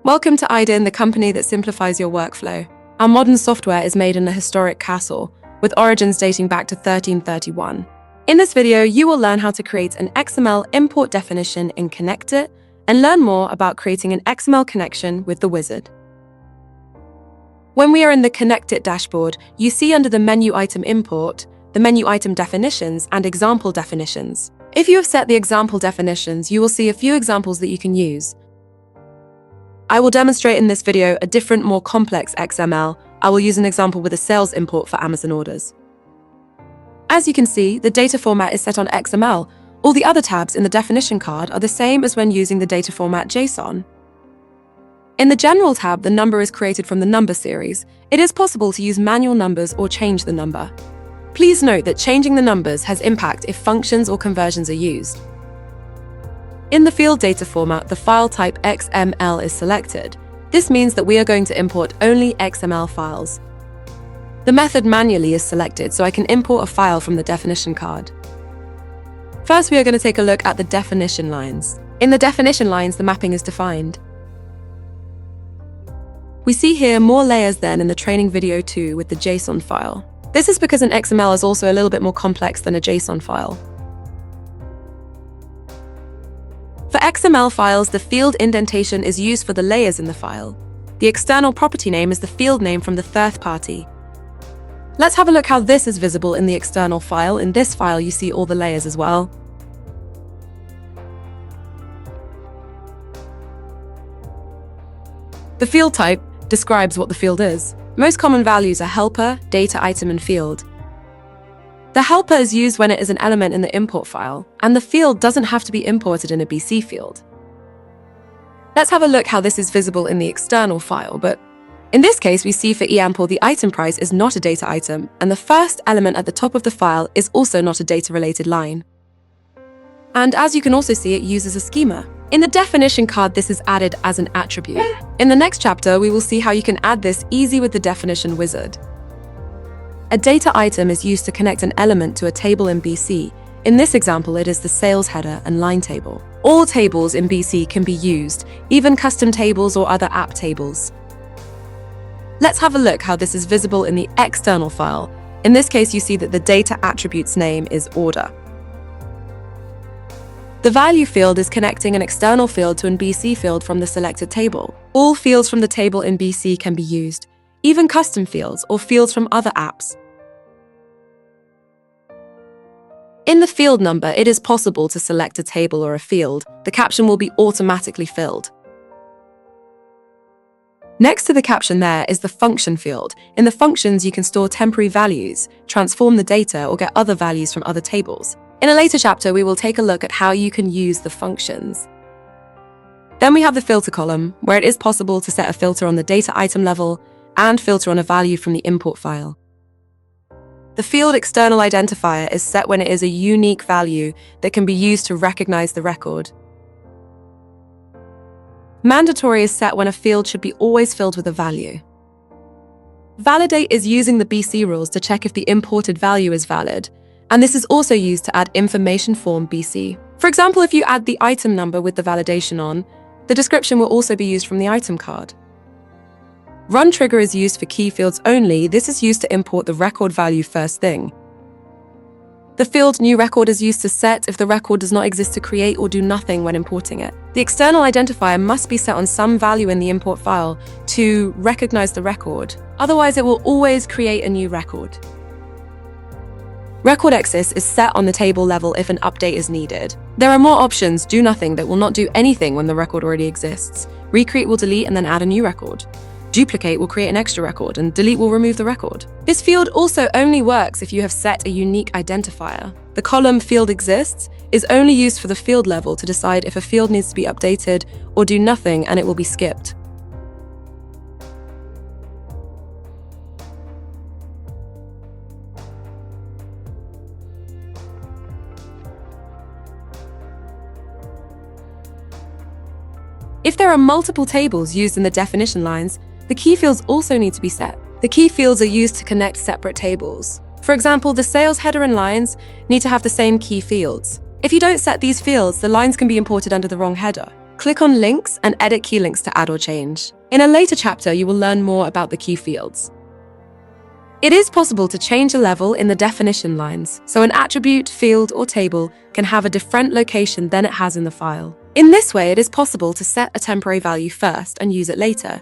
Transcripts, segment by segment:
Welcome to IDIN, the company that simplifies your workflow. Our modern software is made in a historic castle, with origins dating back to 1331. In this video, you will learn how to create an XML import definition in ConnectIT and learn more about creating an XML connection with the wizard. When we are in the ConnectIT dashboard, you see under the menu item import, the menu item definitions and example definitions. If you have set the example definitions, you will see a few examples that you can use. I will demonstrate in this video a different, more complex XML. I will use an example with a sales import for Amazon orders. As you can see, the data format is set on XML. All the other tabs in the definition card are the same as when using the data format JSON. In the General tab, the number is created from the number series. It is possible to use manual numbers or change the number. Please note that changing the numbers has impact if functions or conversions are used. In the field data format, the file type XML is selected. This means that we are going to import only XML files. The method manually is selected, so I can import a file from the definition card. First, we are going to take a look at the definition lines. In the definition lines, the mapping is defined. We see here more layers than in the training video 2 with the JSON file. This is because an XML is also a little bit more complex than a JSON file. For XML files, the field indentation is used for the layers in the file. The external property name is the field name from the third party. Let's have a look how this is visible in the external file. In this file, you see all the layers as well. The field type describes what the field is. Most common values are helper, data item, and field. The helper is used when it is an element in the import file, and the field doesn't have to be imported in a BC field. Let's have a look how this is visible in the external file, but in this case, we see for example the item price is not a data item, and the first element at the top of the file is also not a data-related line. And as you can also see, it uses a schema. In the definition card, this is added as an attribute. In the next chapter, we will see how you can add this easy with the definition wizard. A data item is used to connect an element to a table in BC. In this example, it is the sales header and line table. All tables in BC can be used, even custom tables or other app tables. Let's have a look how this is visible in the external file. In this case, you see that the data attribute's name is order. The value field is connecting an external field to an BC field from the selected table. All fields from the table in BC can be used, even custom fields or fields from other apps. In the field number, it is possible to select a table or a field. The caption will be automatically filled. Next to the caption there is the function field. In the functions, you can store temporary values, transform the data, or get other values from other tables. In a later chapter, we will take a look at how you can use the functions. Then we have the filter column, where it is possible to set a filter on the data item level and filter on a value from the import file. The field external identifier is set when it is a unique value that can be used to recognize the record. Mandatory is set when a field should be always filled with a value. Validate is using the BC rules to check if the imported value is valid, and this is also used to add information form BC. For example, if you add the item number with the validation on, the description will also be used from the item card. Run trigger is used for key fields only. This is used to import the record value first thing. The field new record is used to set if the record does not exist to create or do nothing when importing it. The external identifier must be set on some value in the import file to recognize the record. Otherwise, it will always create a new record. Record access is set on the table level if an update is needed. There are more options: do nothing, that will not do anything when the record already exists. Recreate will delete and then add a new record. Duplicate will create an extra record, and delete will remove the record. This field also only works if you have set a unique identifier. The column field exists is only used for the field level to decide if a field needs to be updated or do nothing, and it will be skipped. If there are multiple tables used in the definition lines, the key fields also need to be set. The key fields are used to connect separate tables. For example, the sales header and lines need to have the same key fields. If you don't set these fields, the lines can be imported under the wrong header. Click on Links and edit key links to add or change. In a later chapter, you will learn more about the key fields. It is possible to change a level in the definition lines, so an attribute, field, or table can have a different location than it has in the file. In this way, it is possible to set a temporary value first and use it later.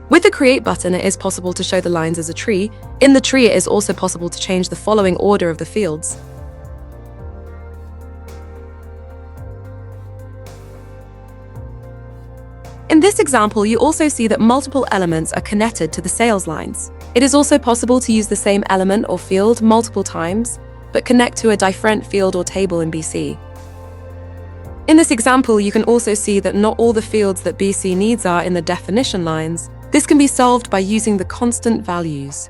With the Create button, it is possible to show the lines as a tree. In the tree, it is also possible to change the following order of the fields. In this example, you also see that multiple elements are connected to the sales lines. It is also possible to use the same element or field multiple times, but connect to a different field or table in BC. In this example, you can also see that not all the fields that BC needs are in the definition lines. This can be solved by using the constant values.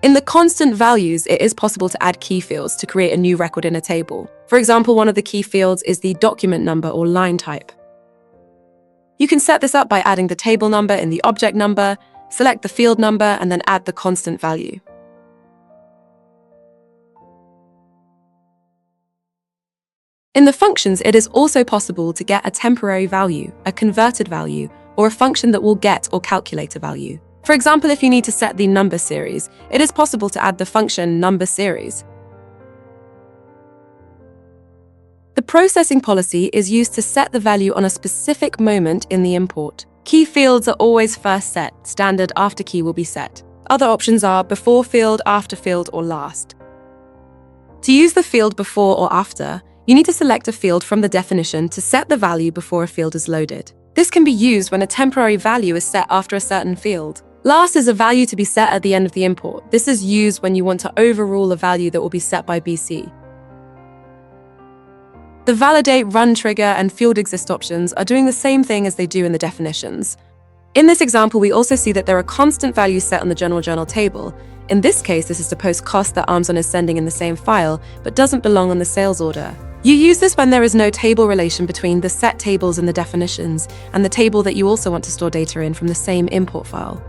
In the constant values, it is possible to add key fields to create a new record in a table. For example, one of the key fields is the document number or line type. You can set this up by adding the table number in the object number, select the field number, and then add the constant value. In the functions, it is also possible to get a temporary value, a converted value, or a function that will get or calculate a value. For example, if you need to set the number series, it is possible to add the function number series. The processing policy is used to set the value on a specific moment in the import. Key fields are always first set. Standard after key will be set. Other options are before field, after field, or last. To use the field before or after, you need to select a field from the definition to set the value before a field is loaded. This can be used when a temporary value is set after a certain field. Last is a value to be set at the end of the import. This is used when you want to overrule a value that will be set by BC. The validate, run trigger, and field exist options are doing the same thing as they do in the definitions. In this example, we also see that there are constant values set on the general journal table. In this case, this is to post cost that Amazon is sending in the same file, but doesn't belong on the sales order. You use this when there is no table relation between the set tables in the definitions and the table that you also want to store data in from the same import file.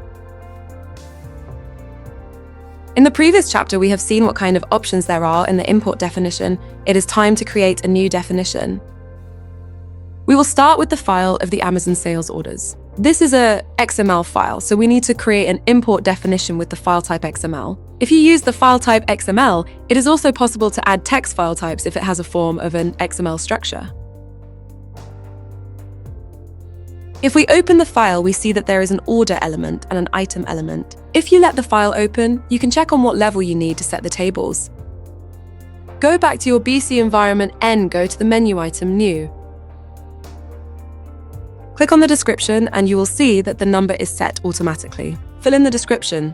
In the previous chapter, we have seen what kind of options there are in the import definition. It is time to create a new definition. We will start with the file of the Amazon sales orders. This is a XML file, so we need to create an import definition with the file type XML. If you use the file type XML, it is also possible to add text file types if it has a form of an XML structure. If we open the file, we see that there is an order element and an item element. If you let the file open, you can check on what level you need to set the tables. Go back to your BC environment and go to the menu item New. Click on the description and you will see that the number is set automatically. Fill in the description.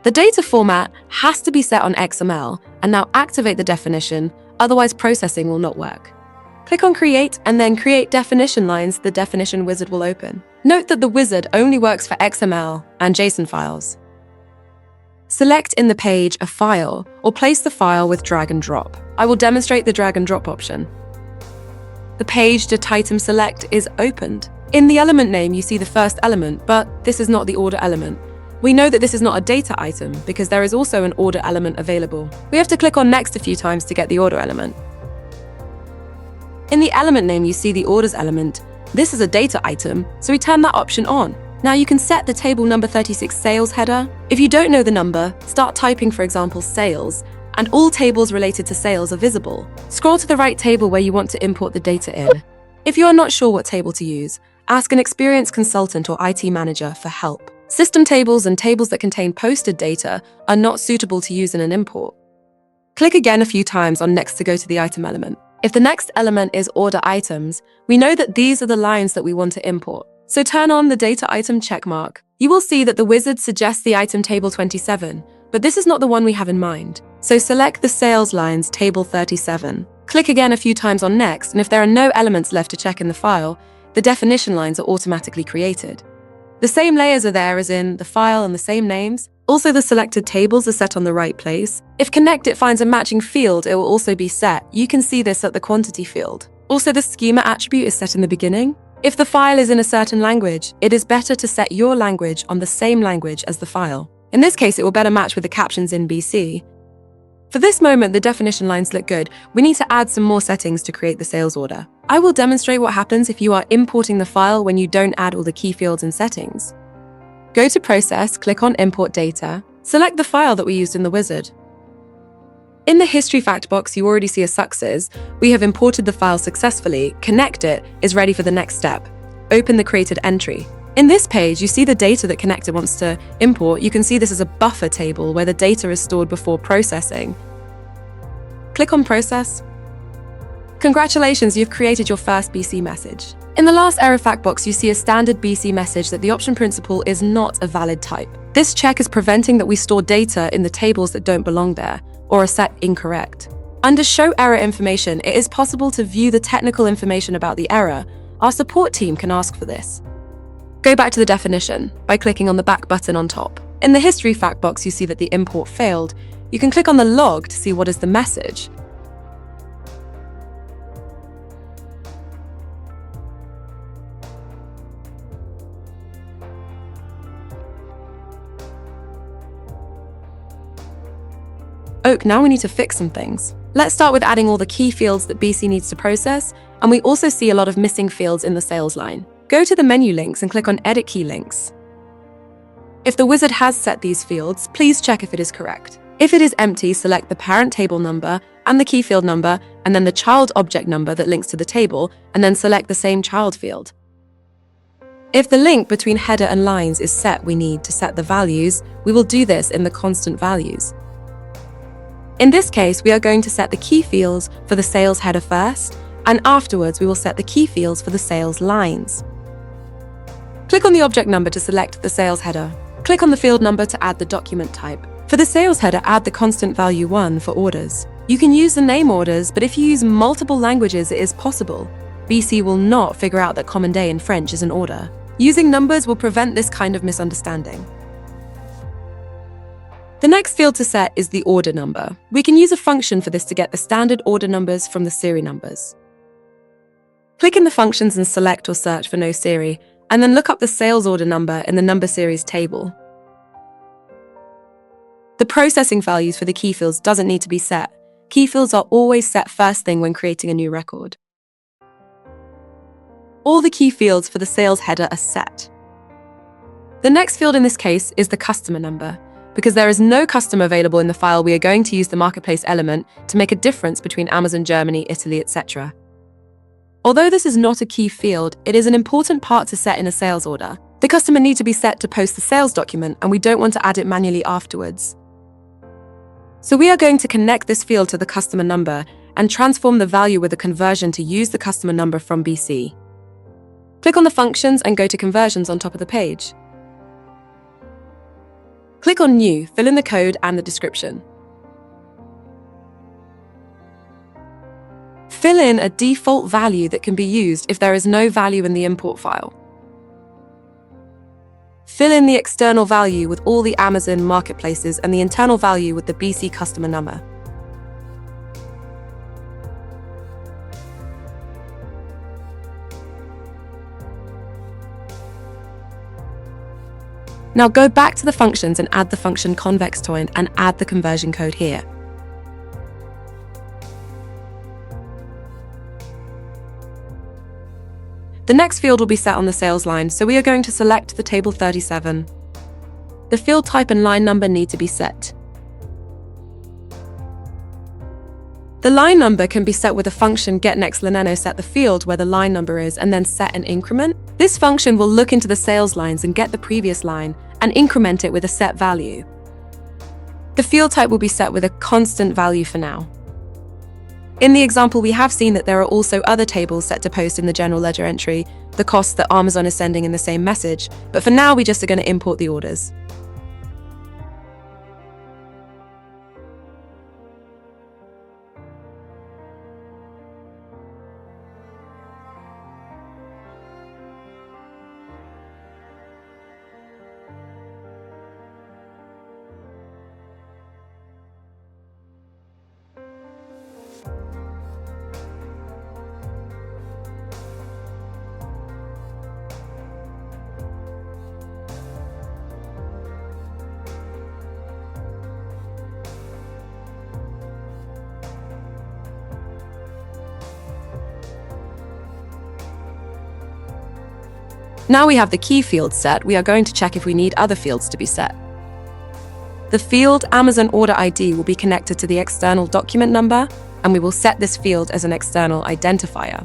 The data format has to be set on XML, and now activate the definition, otherwise processing will not work. Click on Create and then Create Definition Lines. The definition wizard will open. Note that the wizard only works for XML and JSON files. Select in the page a file or place the file with drag and drop. I will demonstrate the drag and drop option. The page.item select is opened. In the element name, you see the first element, but this is not the order element. We know that this is not a data item because there is also an order element available. We have to click on Next a few times to get the order element. In the element name, you see the orders element. This is a data item, so we turn that option on. Now you can set the table number 36 sales header. If you don't know the number, start typing, for example, sales, and all tables related to sales are visible. Scroll to the right table where you want to import the data in. If you are not sure what table to use, ask an experienced consultant or IT manager for help. System tables and tables that contain posted data are not suitable to use in an import. Click again a few times on Next to go to the item element. If the next element is order items, we know that these are the lines that we want to import. So turn on the data item checkmark. You will see that the wizard suggests the item table 27, but this is not the one we have in mind. So select the sales lines table 37. Click again a few times on Next, and if there are no elements left to check in the file, the definition lines are automatically created. The same layers are there as in the file and the same names. Also, the selected tables are set on the right place. If ConnectIT finds a matching field, it will also be set. You can see this at the quantity field. Also, the schema attribute is set in the beginning. If the file is in a certain language, it is better to set your language on the same language as the file. In this case, it will better match with the captions in BC. For this moment, the definition lines look good. We need to add some more settings to create the sales order. I will demonstrate what happens if you are importing the file when you don't add all the key fields and settings. Go to Process, click on Import Data, select the file that we used in the wizard. In the History Fact box, you already see a success. We have imported the file successfully. ConnectIT is ready for the next step. Open the created entry. In this page, you see the data that ConnectIT wants to import. You can see this as a buffer table where the data is stored before processing. Click on Process. Congratulations, you've created your first BC message. In the last error fact box, you see a standard BC message that the option principal is not a valid type. This check is preventing that we store data in the tables that don't belong there or are set incorrect. Under Show Error Information, it is possible to view the technical information about the error. Our support team can ask for this. Go back to the definition by clicking on the back button on top. In the History Fact box, you see that the import failed. You can click on the log to see what is the message. Now we need to fix some things. Let's start with adding all the key fields that BC needs to process, and we also see a lot of missing fields in the sales line. Go to the menu links and click on Edit Key Links. If the wizard has set these fields, please check if it is correct. If it is empty, select the parent table number and the key field number, and then the child object number that links to the table, and then select the same child field. If the link between header and lines is set, we need to set the values. We will do this in the constant values. In this case, we are going to set the key fields for the sales header first, and afterwards we will set the key fields for the sales lines. Click on the object number to select the sales header. Click on the field number to add the document type. For the sales header, add the constant value 1 for orders. You can use the name orders, but if you use multiple languages, it is possible. BC will not figure out that Common Day in French is an order. Using numbers will prevent this kind of misunderstanding. The next field to set is the order number. We can use a function for this to get the standard order numbers from the series numbers. Click in the functions and select or search for no series, and then look up the sales order number in the number series table. The processing values for the key fields doesn't need to be set. Key fields are always set first thing when creating a new record. All the key fields for the sales header are set. The next field in this case is the customer number. Because there is no customer available in the file, we are going to use the marketplace element to make a difference between Amazon, Germany, Italy, etc. Although this is not a key field, it is an important part to set in a sales order. The customer needs to be set to post the sales document, and we don't want to add it manually afterwards. So we are going to connect this field to the customer number and transform the value with a conversion to use the customer number from BC. Click on the functions and go to conversions on top of the page. Click on New, fill in the code and the description. Fill in a default value that can be used if there is no value in the import file. Fill in the external value with all the Amazon marketplaces and the internal value with the BC customer number. Now go back to the functions and add the function convex join and add the conversion code here. The next field will be set on the sales line, so we are going to select the table 37. The field type and line number need to be set. The line number can be set with a function getNextLineno set the field where the line number is and then set an increment. This function will look into the sales lines and get the previous line and increment it with a set value. The field type will be set with a constant value for now. In the example, we have seen that there are also other tables set to post in the general ledger entry, the cost that Amazon is sending in the same message, but for now we just are going to import the orders. Now we have the key field set, we are going to check if we need other fields to be set. The field Amazon Order ID will be connected to the external document number, and we will set this field as an external identifier.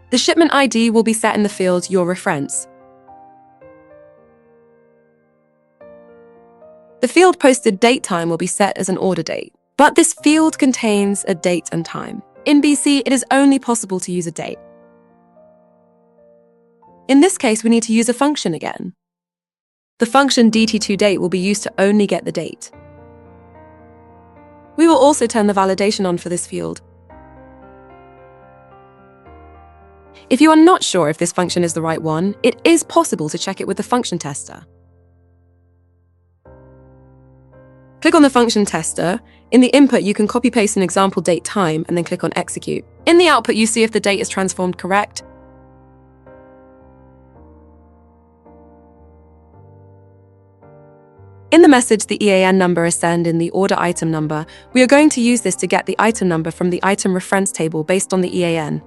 The shipment ID will be set in the field Your Reference. The field posted date time will be set as an order date, but this field contains a date and time. In BC, it is only possible to use a date. In this case, we need to use a function again. The function dt2date will be used to only get the date. We will also turn the validation on for this field. If you are not sure if this function is the right one, it is possible to check it with the function tester. Click on the function tester. In the input, you can copy-paste an example date time and then click on execute. In the output, you see if the date is transformed correct. In the message, the EAN number is sent in the order item number. We are going to use this to get the item number from the item reference table based on the EAN.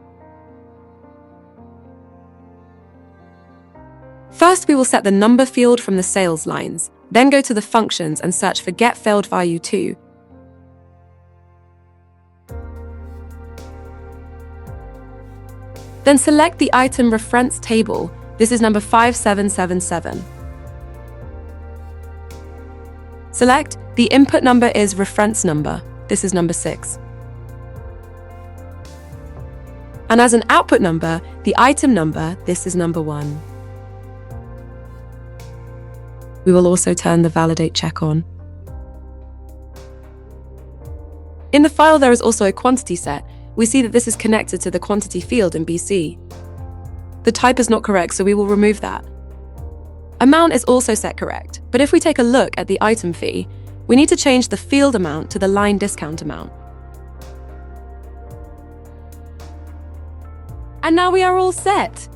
First, we will set the number field from the sales lines, then go to the functions and search for Get Failed Value To. Then select the item reference table. This is number 5777. Select the input number is reference number. This is number 6. And as an output number, the item number, this is number 1. We will also turn the validate check on. In the file, there is also a quantity set. We see that this is connected to the quantity field in BC. The type is not correct, so we will remove that. Amount is also set correct, but if we take a look at the item fee, we need to change the field amount to the line discount amount. And now we are all set.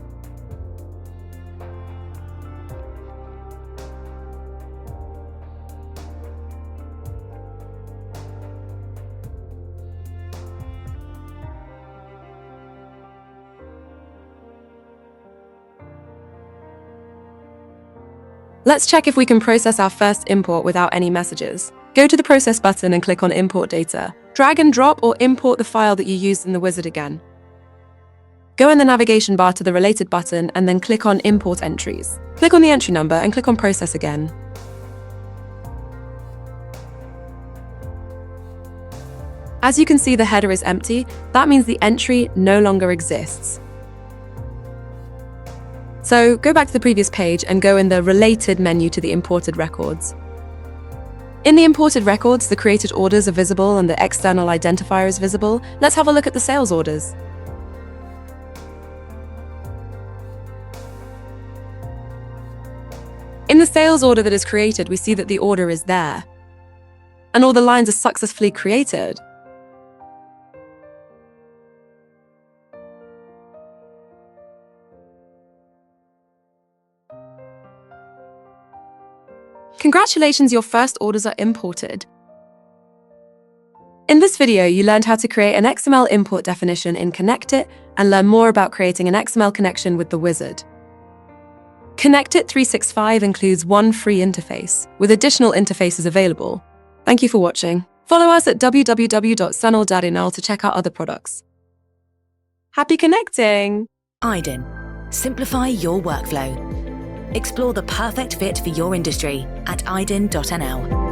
Let's check if we can process our first import without any messages. Go to the Process button and click on Import Data. Drag and drop or import the file that you used in the wizard again. Go in the navigation bar to the Related button and then click on Import Entries. Click on the entry number and click on Process again. As you can see, the header is empty. That means the entry no longer exists. So go back to the previous page and go in the Related menu to the imported records. In the imported records, the created orders are visible and the external identifier is visible. Let's have a look at the sales orders. In the sales order that is created, we see that the order is there, and all the lines are successfully created. Congratulations, your first orders are imported. In this video, you learned how to create an XML import definition in ConnectIT and learn more about creating an XML connection with the wizard. ConnectIT 365 includes one free interface, with additional interfaces available. Thank you for watching. Follow us at www.sunol.inl to check out other products. Happy connecting! IDIN. Simplify your workflow. Explore the perfect fit for your industry at idin.nl.